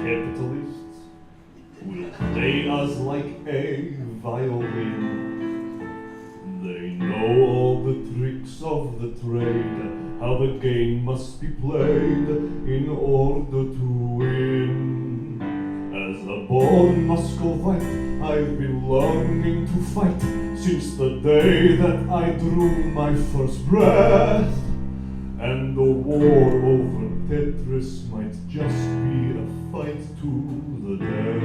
capitalists will play us like a violin. They know all the tricks of the trade, how the game must be played in order to win. As a born Muscovite, I've been longing to fight since the day that I drew my first breath. And the war over Tetris might just be a fight to the death.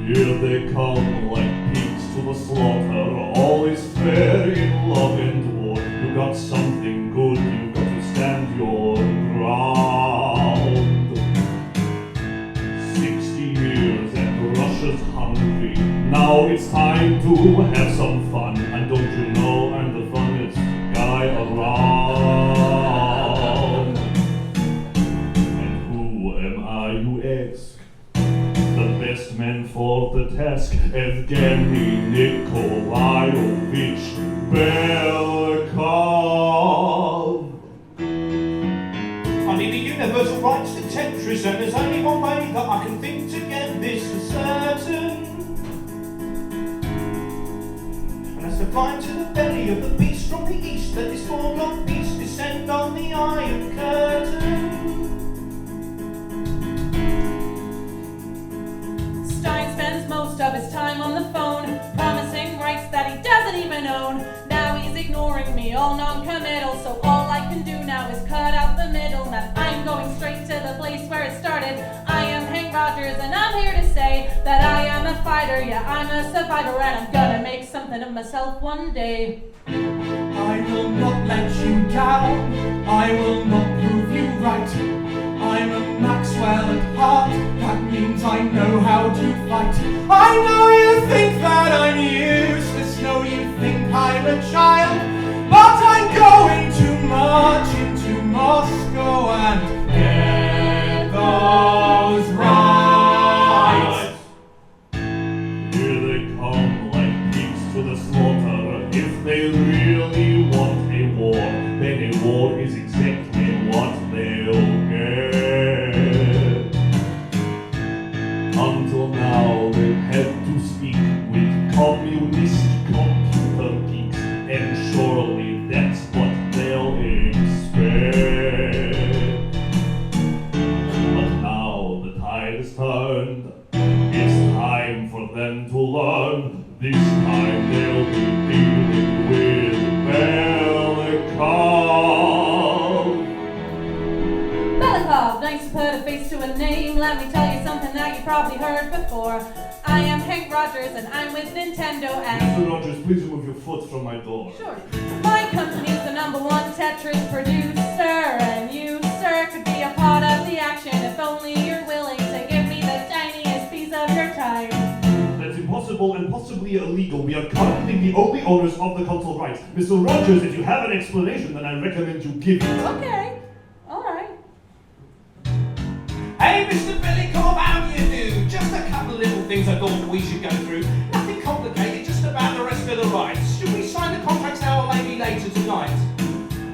Here they come like pigs to the slaughter. All is fair in love and war. You got something good, you got to stand your ground. 60 years and Russia's hungry. Now it's time to have some fun. And don't you know I'm the funnest guy around? And who am I, you ask? The best man for the task, Evgeni Nikolaevich Belikov. I need the universal rights to Tetris, and there's only one way that I can think to get this for certain. And that's to climb to the belly of the beast from the east, let this foregone beast descend on the iron curtain. Stein spends most of his time on the phone, promising rights that he doesn't even own. Now he's ignoring me, all non-committal, so all I can do now is cut out the middleman. I'm going straight to the place where it started. I am Henk Rogers, and I'm here to say that I am a fighter, yeah, I'm a survivor, and I'm gonna make something of myself one day. I will not let you down, I will not prove you right. I'm a Maxwell at heart, that means I know how to fight. I know you think that I'm useless, know you think I'm a child, but I'm going to march into Moscow and get those rights. Here they come like pigs to the slaughter. If they really want a war, then a war is exactly what they'll get. Until now they've had to speak with communist computer geeks, and surely that's what they'll expect. But now the tide has turned, it's time for them to learn. This time they'll be dealing with Belikov. Belikov, nice to put a face to a name. Let me tell you something that you probably heard before. I am Henk Rogers, and I'm with Nintendo, and... Mr. Rogers, please remove your foot from my door. Sure. My company's the #1 Tetris producer, and you, sir, could be a part of the action if only you're willing to give me the tiniest piece of your time. That's impossible and possibly illegal. We are currently the only owners of the console rights. Mr. Rogers, if you have an explanation, then I recommend you give it. Okay. All right. Hey, Mr. Belikov, how do you do? Just a couple of little things I thought we should go through. Nothing complicated, just about the rest of the rights. Should we sign the contracts now or maybe later tonight?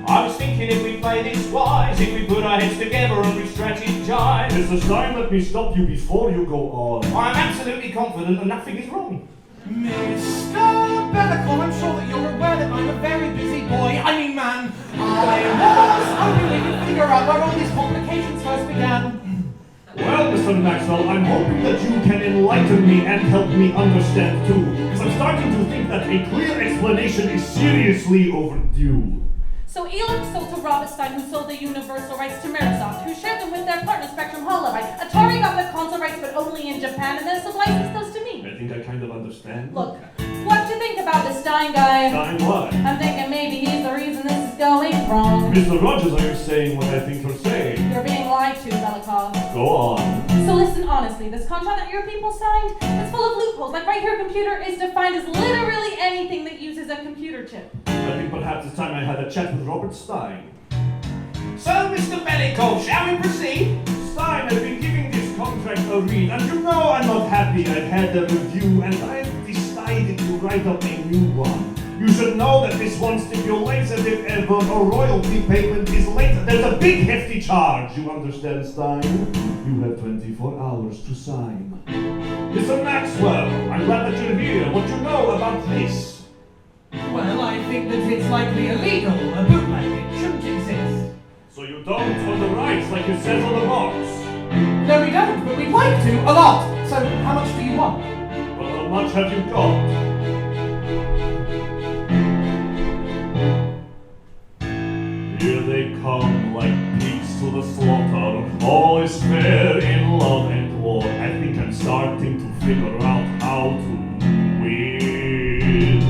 I was thinking if we play this wise, if we put our heads together and we strategize. Mr. Stein, let me stop you before you go on. I'm absolutely confident that nothing is wrong. Mr. Belikov, I'm sure that you're aware that I'm a very busy boy. I mean, man, I was hoping we could figure out where all these complications first began. Well, Mr. Maxwell, I'm hoping that you can enlighten me and help me understand too, because I'm starting to think that a clear explanation is seriously overdue. So Elon sold to Robert Stein, who sold the universal rights to Microsoft, who shared them with their partner Spectrum Hololight. Atari got the console rights, but only in Japan, and then sublicensed those to me. I think I kind of understand. Look, what do you think about this Stein guy? Stein what? I'm thinking maybe he's the reason this is going wrong. Mr. Rogers, are you saying what I think you're saying? You're being lied to, Belikov. Go on. So listen honestly, this contract that your people signed is full of loopholes. Like right here, computer is defined as literally anything that uses a computer chip. I think perhaps it's time I had a chat with Robert Stein. So, Mr. Belikov, shall we proceed? a read. And you know I'm not happy. I've had a review and I've decided to write up a new one. You should know that this one stipulates that if ever a royalty payment is late, there's a big hefty charge. You understand, Stein? You have 24 hours to sign. Mr. Maxwell, I'm glad that you're here. What do you know about this? Well, I think that it's likely illegal. A bootleg, it shouldn't exist. So you don't own the rights like it says on the box? No, we don't, but we'd like to, a lot. So, how much do you want? Well, how much have you got? Here they come like pigs to the slaughter. All is fair in love and war. I think I'm starting to figure out how to win.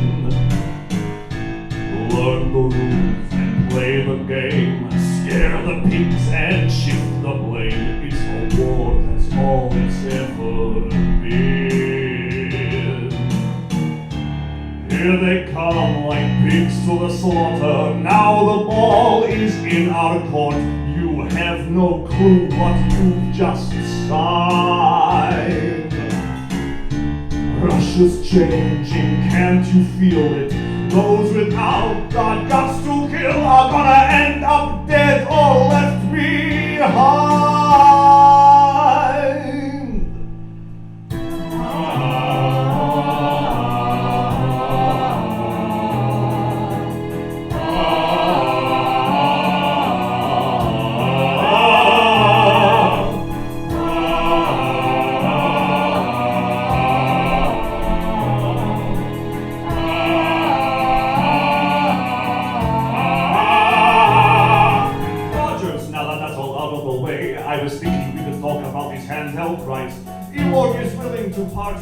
Learn the rules and play the game. Scare the pigs and shift the blame. It's a war, that's all it's ever been. Here they come like pigs to the slaughter. Now the ball is in our court. You have no clue what you've just signed. Russia's changing, can't you feel it? Those without the guts to kill are gonna end up dead or left behind.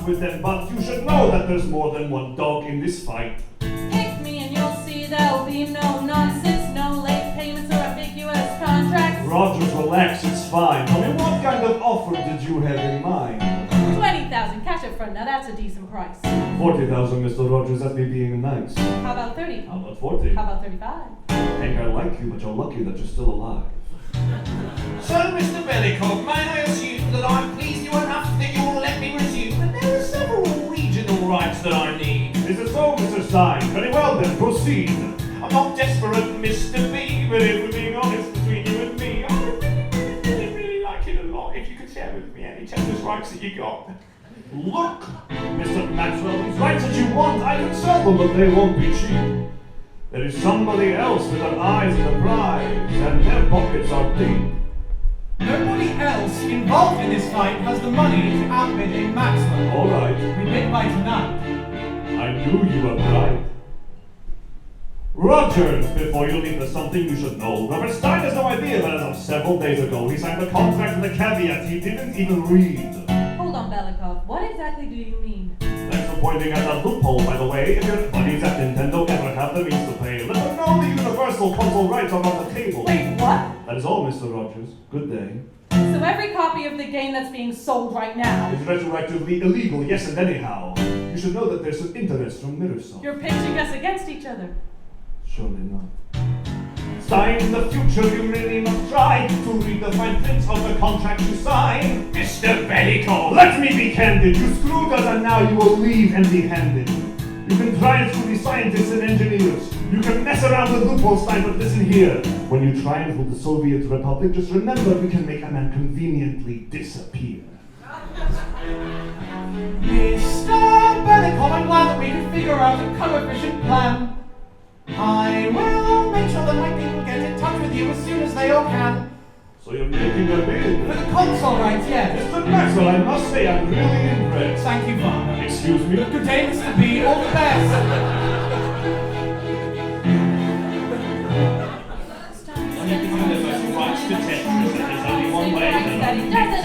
With them, but you should know that there's more than one dog in this fight. Pick me and you'll see there'll be no nonsense, no late payments or ambiguous contracts. Rogers, relax, it's fine. Tell me, what kind of offer did you have in mind? 20,000 cash up front, now that's a decent price. 40,000, Mr. Rogers, that's me being nice. How about 30? How about 40? How about 35? Hank, I like you, but you're lucky that you're still alive. So, Mr. Belikov, may I assume that I'm pleased you enough that you will let me resume? But there are several regional rights that I need. Is it so, Mr. Stein? Very well then, proceed. I'm not desperate, Mr. B, but if we're being honest between you and me, I really like it a lot. If you could share with me any Tetris rights that you got. Look, Mr. Maxwell, these rights that you want, I can sell them, but they won't be cheap. There is somebody else with their eyes on the prize, and their pockets are deep. Nobody else involved in this fight has the money to outbid a Maxwell. All right. We bid by tonight. I knew you were right. Rogers, before you leave, there's something you should know. Robert Stein has no idea that as of several days ago, he signed a contract with a caveat he didn't even read. Hold on, Belikov. What exactly do you mean? Thanks for pointing out that loophole, by the way. If your buddies at Nintendo ever have the means to pay, let them know the Universal console rights are on the table. Wait, what? That is all, Mr. Rogers. Good day. So every copy of the game that's being sold right now, It's retroactively illegal, yes, and anyhow. You should know that there's some interest from Mirrorsoft. you're pitching us against each other. Surely not. Stein, in the future you really must try to read the fine print of the contract you sign. Mr. Belikov! Let me be candid. You screwed us and now you will leave empty-handed. You can try and fool the scientists and engineers. You can mess around with loopholes, Stein, but listen here. When you try and fool the Soviet Republic, just remember we can make a man conveniently disappear. Mr. Belikov, I'm glad that we could figure out a coefficient plan. I will make sure that my people get in touch with you as soon as they all can. So you're making a For bid? the console rights, yes. Mr. Maxwell, I must say I'm really impressed. Thank you, Father. Excuse me? Good day, Mr. B. All the best. You can universal rights to Tetris, and there's only one way that I can get this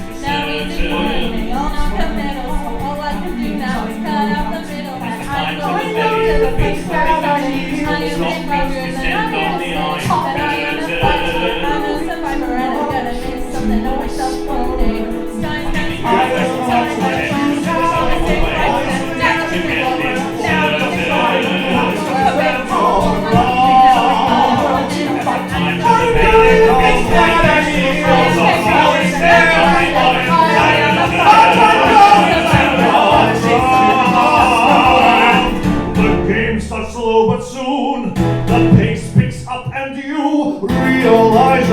for certain. All non-committal, so all I can do now is cut out the middle. And I'm going to to the place where I am It's not stronger supposed to than send on the I ice. am. I am a fighter, I'm a survivor, and I'm gonna do something to myself one day. Stein's next Universal rights to Tetris, there's only one way to get this for certain. realize